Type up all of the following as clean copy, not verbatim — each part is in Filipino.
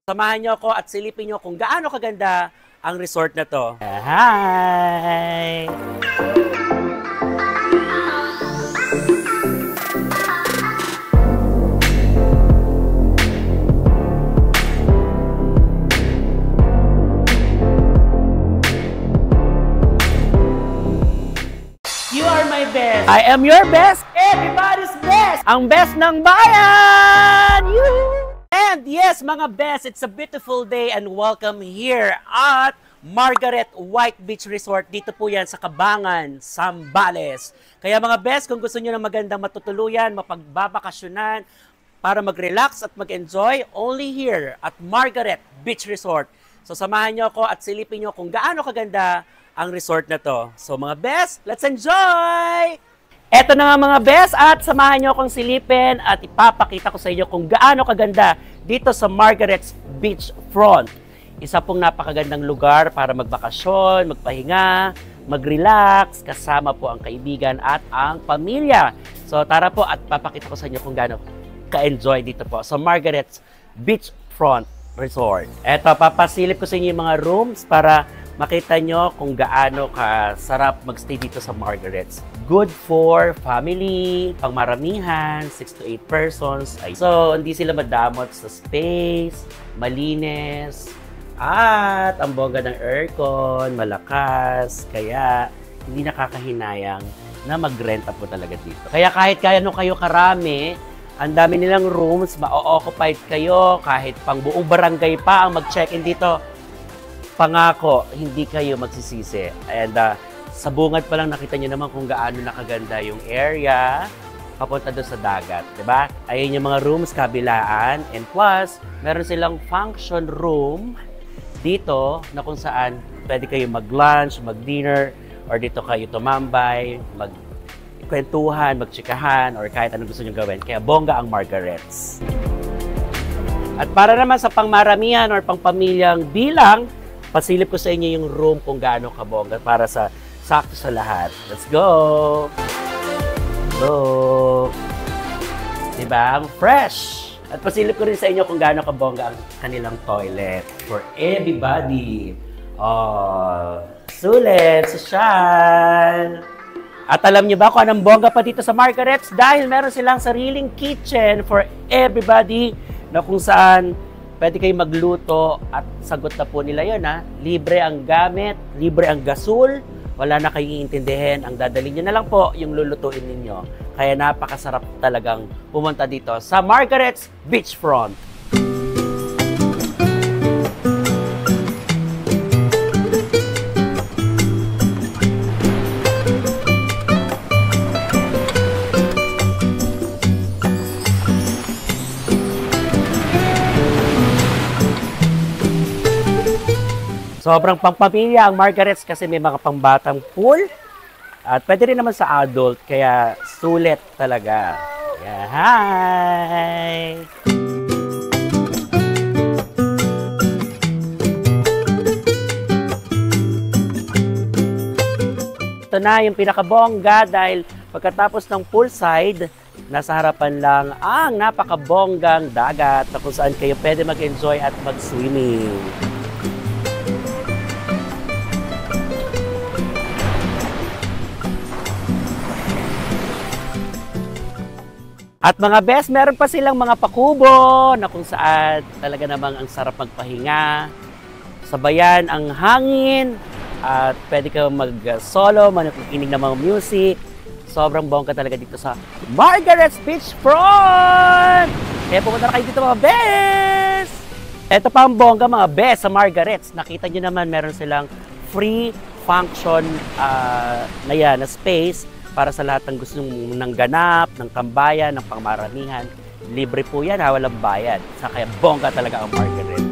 Samahan niyo ako at silipin niyo kung gaano kaganda ang resort na to. Hi! You are my best. I am your best. Everybody's best. Ang best ng bayan! And yes, mga best, it's a beautiful day and welcome here at Margaret White Beach Resort. Dito po yan sa Cabangan, Zambales. Kaya mga best, kung gusto nyo ng magandang matutuluyan, mapagbabakasyonan, para mag-relax at mag-enjoy, only here at Margaret Beach Resort. So samahan nyo ako at silipin nyo kung gaano kaganda ang resort na to. So mga best, let's enjoy! Eto na nga mga best at samahan nyo akong silipin at ipapakita ko sa inyo kung gaano kaganda dito sa Margaret's Beach Front. Isa pong napakagandang lugar para magbakasyon, magpahinga, mag-relax, kasama po ang kaibigan at ang pamilya. So tara po at papakita ko sa inyo kung gaano ka-enjoy dito po sa Margaret's Beach Front Resort. Eto, papasilip ko sa inyo yung mga rooms para makita nyo kung gaano kasarap magstay dito sa Margaret's. Good for family, pangmaramihan, 6 to 8 persons. So, hindi sila madamot sa space, malinis, at ang bongga ng aircon, malakas. Kaya, hindi nakakahinayang na magrenta po talaga dito. Kaya kahit kaya nung kayo karami, ang dami nilang rooms, ma-occupied kayo, kahit pang buong barangay pa ang mag-check-in dito. Pangako, hindi kayo magsisisi. And sa bungad pa lang nakita nyo naman kung gaano nakaganda yung area papunta doon sa dagat, di ba? Ayun yung mga rooms kabilaan. And plus, meron silang function room dito na kung saan pwede kayo mag-lunch, mag-dinner, or dito kayo tumambay, magkwentuhan, magtsikahan, or kahit anong gusto nyo gawin. Kaya bongga ang Margaret's. At para naman sa pangmaramihan or pangpamilyang bilang, pasilip ko sa inyo yung room kung gaano kabongga para sa sakto sa lahat. Let's go! Look! Diba? Ang fresh! At pasilip ko rin sa inyo kung gaano kabongga ang kanilang toilet for everybody. Oh, sulit! Sosyal! At alam niyo ba kung anong bongga pa dito sa Margaret's? Dahil meron silang sariling kitchen for everybody na kung saan pwede kayo magluto at sagot na po nila yun, ha? Libre ang gamit, libre ang gasol, wala na kayong iintindihin. Ang dadalhin nyo na lang po yung lulutuin ninyo. Kaya napakasarap talagang pumunta dito sa Margaret's Beachfront. Sobrang pangpamilya ang Margaret's kasi may mga pangbatang pool at pwede rin naman sa adult, kaya sulit talaga. Yeah, hi! Ito na yung pinakabongga dahil pagkatapos ng poolside, nasa harapan lang ang napakabonggang dagat na kung saan kayo pwede mag-enjoy at mag-swimming. At mga best, meron pa silang mga pakubo na kung saan talaga namang ang sarap magpahinga. Sabayan ang hangin at pwede ka mag-solo, makikinig ng mga music. Sobrang bongga talaga dito sa Margaret's Beachfront! Kaya pumunta na kayo dito mga best! Ito pa ang bongga mga best sa Margaret's. Nakita nyo naman meron silang free function na space para sa lahat ng gusto ng ganap, ng tambayan, ng pangmaramihan. Libre po yan, walang bayad. Kaya bongga talaga ang Margaret.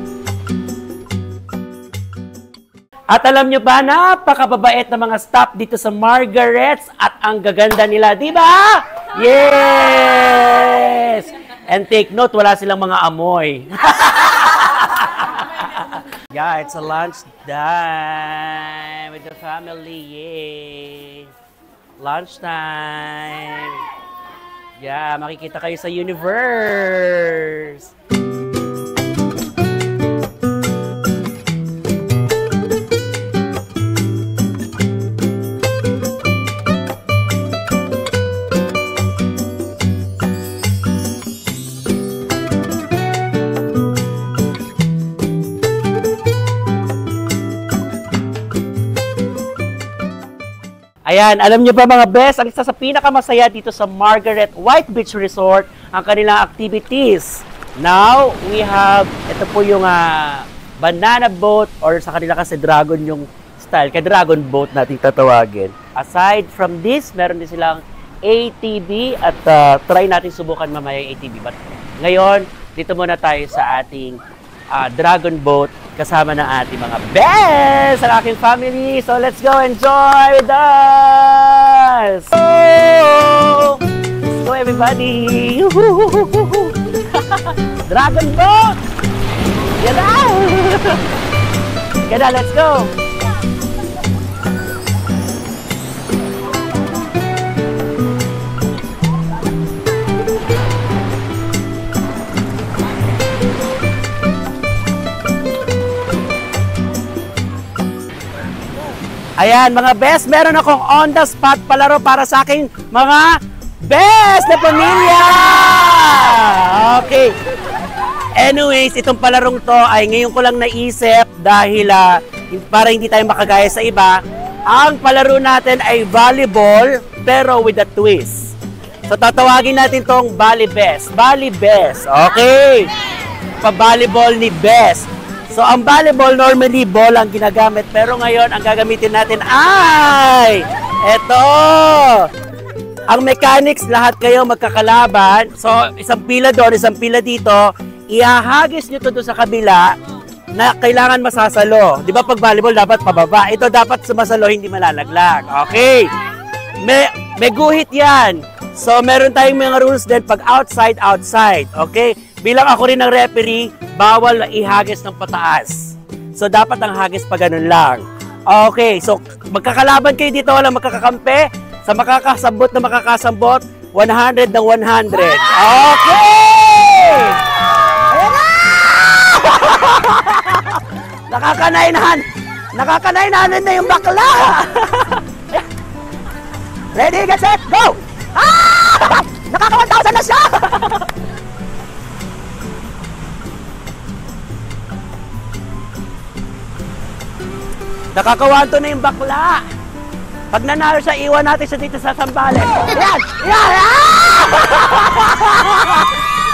At alam nyo ba, napakababait na mga staff dito sa Margaret's at ang gaganda nila, di ba? Yes! And take note, wala silang mga amoy. Yeah, it's a lunch time with the family, yay! Lunchtime. Yeah, makikita kayo sa universe. Ayan, alam niyo ba mga best, ang isa sa pinakamasaya dito sa Margaret White Beach Resort, ang kanilang activities. Now, we have, ito po yung banana boat or sa kanila kasi dragon yung style, kaya dragon boat natin tatawagin. Aside from this, meron din silang ATV at try natin subukan mamaya yung ATV. But ngayon, dito muna tayo sa ating dragon boat kasama ng ating mga best sa aking family. So let's go enjoy with us! Let's go everybody! Dragon boat! Yan na! Yan na, let's go! Ayan, mga best, meron akong on the spot palaro para sa aking mga best na pamilya! Okay. Anyways, itong palarong to ay ngayon ko lang naisip dahil para hindi tayo makagaya sa iba. Ang palaro natin ay volleyball pero with a twist. So tatawagin natin tong Volley Best. Volley Best, okay? Pa-volleyball ni Best. So, ang volleyball, normally, ball ang ginagamit. Pero ngayon, ang gagamitin natin ay eto! Ang mechanics, lahat kayo magkakalaban. So, isang pila doon, isang pila dito. Ihahagis nyo to doon sa kabila na kailangan masasalo. Di ba pag volleyball, dapat pababa. Ito dapat sumasalo, hindi malalaglag. Okay? May guhit yan. So, meron tayong mga rules din pag outside, outside. Okay? Bilang ako rin ng referee, bawal ihagis ng pataas. So, dapat ang hagis pa ganun lang. Okay, so magkakalaban kayo dito, walang makakakampi. Sa makakasambot na makakasambot, 100 ng 100. Okay! Ayan na! Nakakanainahan na yung bakla! Ready, get set, go! Ah! Nakaka-1,000 na siya! Nakakawanto na yung bakla. Pag nanalo siya, iwan natin siya dito sa sambales. Yan! Yan!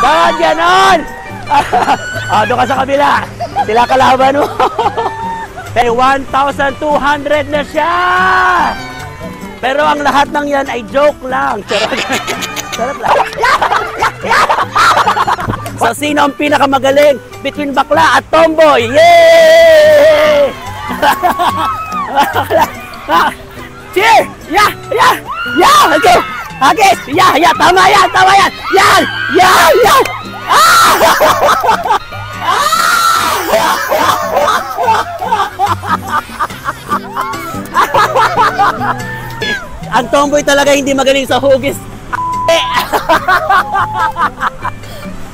Dapat ganon! Doon ka sa kabila. Sila kalaban mo. Pero 1,200 na siya! Pero ang lahat ng yan ay joke lang. Charot lang. So, sino ang pinakamagaling between bakla at tomboy? Yay! Cheer! Yeah! Yeah! Yeah! Okay! Hagis! Yeah! Yeah! Tama yan! Tama yan! Yan! Yan! Yan! Ah! Ang tomboy talaga hindi magaling sa hugis.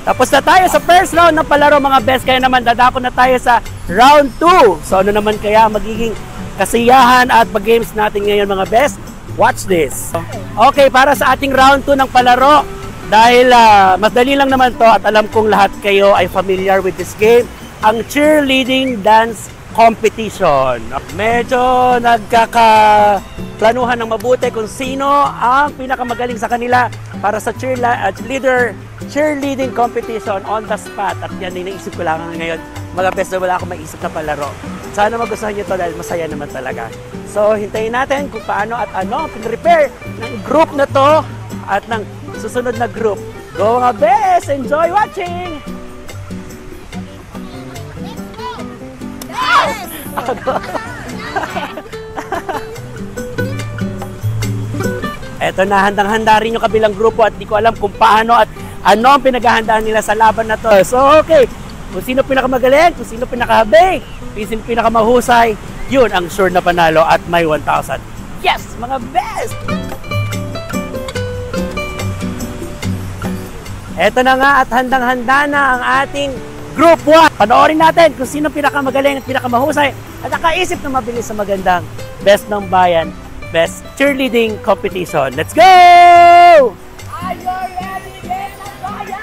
Tapos na tayo sa first round ng palaro mga best. Kaya naman dadako na tayo sa round 2. So ano naman kaya magiging kasiyahan at pag-games natin ngayon mga best? Watch this. Okay, para sa ating round 2 ng palaro, dahil madali lang naman to at alam kong lahat kayo ay familiar with this game, ang cheerleading dance competition. Medyo nagkakaplanuhan ng mabuti kung sino ang pinakamagaling sa kanila para sa cheerleading competition on the spot. At yan, naisip ko lang ngayon, mga best na wala akong maisip na palaro. Sana magustuhan nyo to dahil masaya naman talaga. So, hintayin natin kung paano at ano pinrepare ng group na to at ng susunod na group. Go mga best! Enjoy watching! Eto na, handang-handa rin yung kabilang grupo at di ko alam kung paano at ano ang pinaghahandaan nila sa laban na to. So, okay. Kung sino pinakamagaling, kung sino pinakahabay, kung sino pinakamahusay, yun ang sure na panalo at may 1,000. Yes, mga best! Eto na nga at handang-handa na ang ating Group 1. Panoorin natin kung sino pinakamagaling at pinakamahusay at nakaisip na mabilis sa magandang Best ng Bayan, Best Cheerleading Competition. Let's go! Are you ready, Best ng Bayan?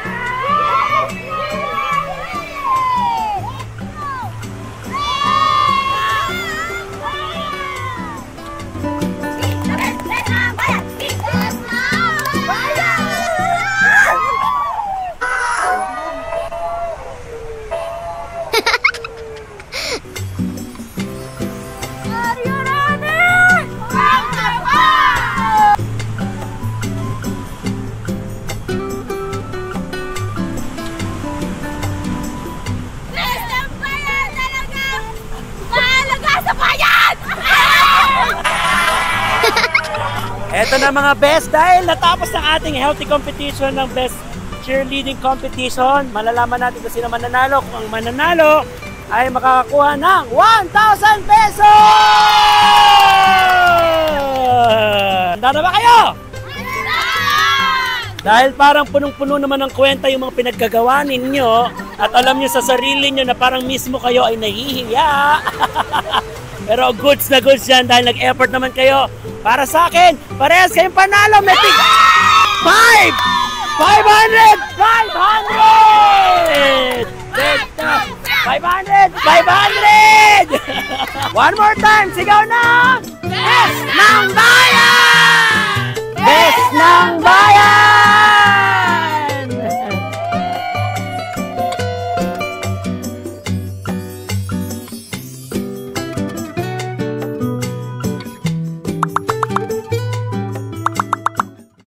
Eto na mga best, dahil natapos ng ating healthy competition ng best cheerleading competition, malalaman natin kung sino mananalo. Kung ang mananalo ay makakakuha ng 1,000 pesos! Handa na ba kayo? Dahil parang punong-puno naman ng kwenta yung mga pinaggagawa ninyo at alam nyo sa sarili nyo na parang mismo kayo ay nahihiya. Pero goods na goods yan dahil nag-effort naman kayo. Para sa akin, parehas kayong panalo. May 500! 1 more time! Sigaw na! Best ng Bayan! Best ng Bayan!